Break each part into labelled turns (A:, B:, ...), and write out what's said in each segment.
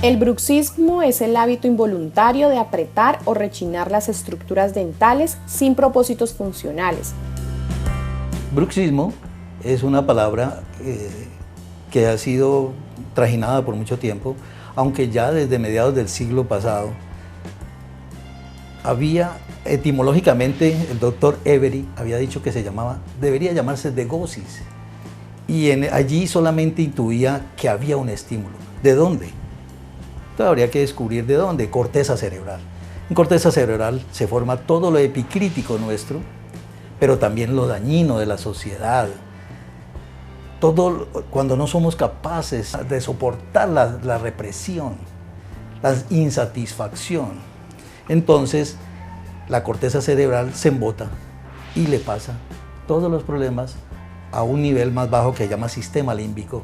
A: El bruxismo es el hábito involuntario de apretar o rechinar las estructuras dentales sin propósitos funcionales.
B: Bruxismo es una palabra que ha sido trajinada por mucho tiempo, aunque ya desde mediados del siglo pasado había, etimológicamente, el doctor Every había dicho que debería llamarse degosis, y allí solamente intuía que había un estímulo. ¿De dónde? Entonces habría que descubrir de dónde. Corteza cerebral. En corteza cerebral se forma todo lo epicrítico nuestro, pero también lo dañino de la sociedad. Todo cuando no somos capaces de soportar la represión, la insatisfacción, entonces la corteza cerebral se embota y le pasa todos los problemas a un nivel más bajo que se llama sistema límbico,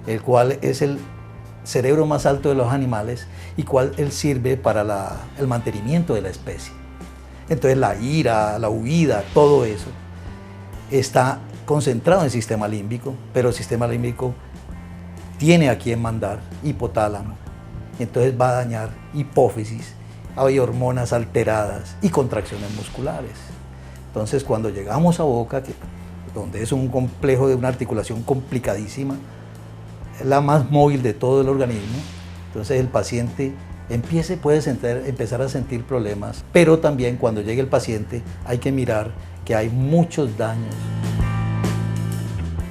B: el cual es el cerebro más alto de los animales y cual él sirve para el mantenimiento de la especie. Entonces la ira, la huida, todo eso está concentrado en el sistema límbico, pero el sistema límbico tiene a quien mandar, hipotálamo. Entonces va a dañar hipófisis, hay hormonas alteradas y contracciones musculares. Entonces cuando llegamos a boca, donde es un complejo de una articulación complicadísima, la más móvil de todo el organismo, entonces el paciente puede empezar a sentir problemas, pero también cuando llegue el paciente hay que mirar que hay muchos daños.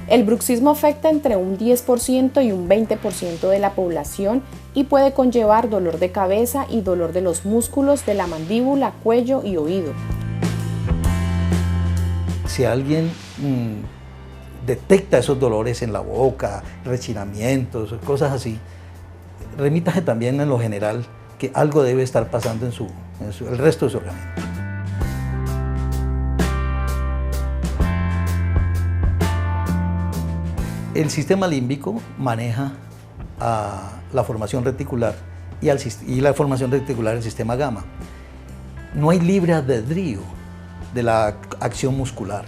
A: El bruxismo afecta entre un 10% y un 20% de la población y puede conllevar dolor de cabeza y dolor de los músculos de la mandíbula, cuello y oído.
B: Si alguien detecta esos dolores en la boca, rechinamientos, cosas así, remítase también en lo general que algo debe estar pasando en el resto de su organismo. El sistema límbico maneja la formación reticular y la formación reticular del sistema gamma. No hay libre albedrío de la acción muscular.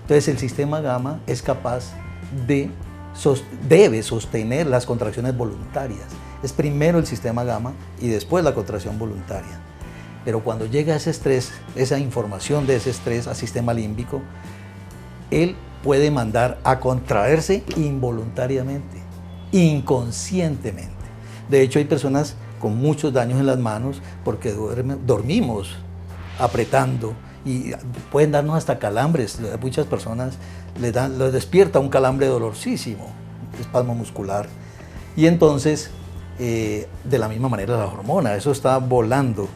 B: Entonces el sistema gamma es capaz debe sostener las contracciones voluntarias. Es primero el sistema gamma y después la contracción voluntaria. Pero cuando llega ese estrés, esa información de ese estrés al sistema límbico, él puede mandar a contraerse involuntariamente, inconscientemente. De hecho, hay personas con muchos daños en las manos porque dormimos apretando y pueden darnos hasta calambres. A muchas personas les despierta un calambre dolorosísimo, espasmo muscular. Y entonces, de la misma manera la hormona, eso está volando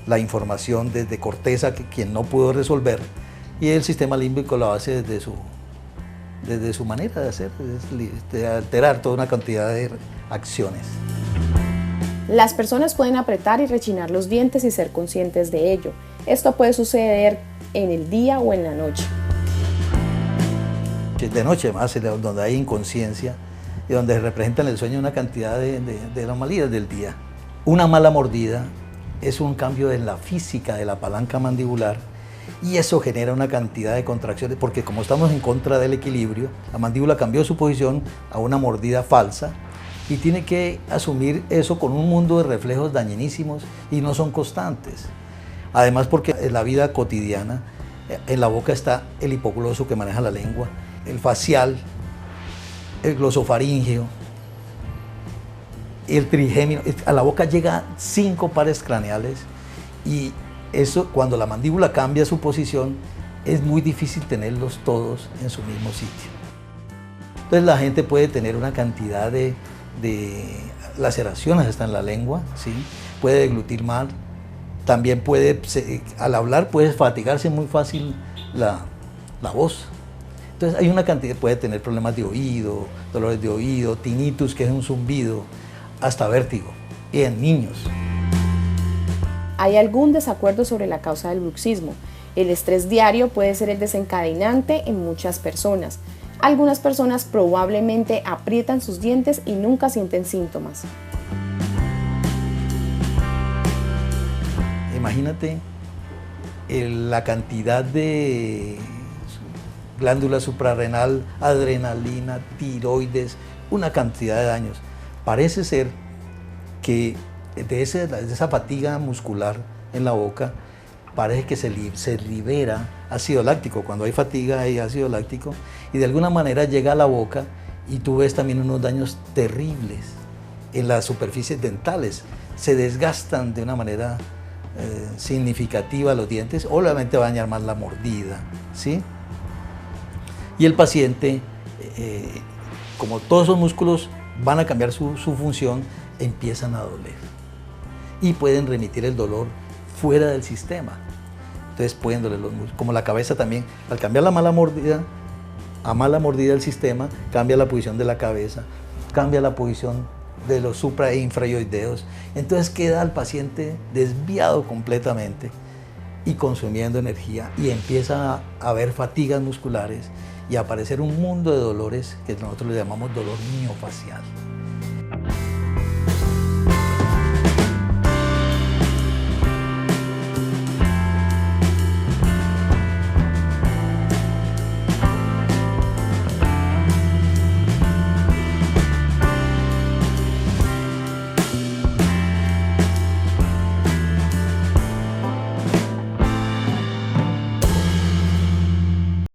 B: la información desde corteza que quien no pudo resolver, y el sistema límbico lo hace desde su manera de hacer, de alterar toda una cantidad de acciones.
A: Las personas pueden apretar y rechinar los dientes y ser conscientes de ello. Esto puede suceder en el día o en la noche.
B: De noche más, donde hay inconsciencia y donde representan el sueño una cantidad de anomalías del día. Una mala mordida es un cambio en la física de la palanca mandibular y eso genera una cantidad de contracciones porque como estamos en contra del equilibrio, la mandíbula cambió su posición a una mordida falsa y tiene que asumir eso con un mundo de reflejos dañinísimos y no son constantes. Además porque en la vida cotidiana, en la boca está el hipogloso que maneja la lengua, el facial, el glosofaríngeo, el trigémino. A la boca llega 5 pares craneales y eso, cuando la mandíbula cambia su posición, es muy difícil tenerlos todos en su mismo sitio. Entonces la gente puede tener una cantidad de laceraciones hasta en la lengua, ¿sí? Puede deglutir mal, también al hablar puede fatigarse muy fácil la voz. Entonces hay una cantidad, puede tener problemas de oído, dolores de oído, tinnitus, que es un zumbido, hasta vértigo, y en niños.
A: ¿Hay algún desacuerdo sobre la causa del bruxismo? El estrés diario puede ser el desencadenante en muchas personas. Algunas personas probablemente aprietan sus dientes y nunca sienten síntomas.
B: Imagínate la cantidad de glándula suprarrenal, adrenalina, tiroides, una cantidad de daños. Parece ser que de esa fatiga muscular en la boca parece que se libera ácido láctico. Cuando hay fatiga hay ácido láctico y de alguna manera llega a la boca y tú ves también unos daños terribles en las superficies dentales. Se desgastan de una manera significativa los dientes, obviamente va a dañar más la mordida, ¿sí? Y el paciente, como todos esos músculos van a cambiar su función, empiezan a doler y pueden remitir el dolor fuera del sistema. Entonces pueden doler los músculos, como la cabeza también, al cambiar la mala mordida del sistema, cambia la posición de la cabeza, cambia la posición de los supra e infraoideos, entonces queda el paciente desviado completamente y consumiendo energía y empieza a haber fatigas musculares y a aparecer un mundo de dolores que nosotros le llamamos dolor miofascial.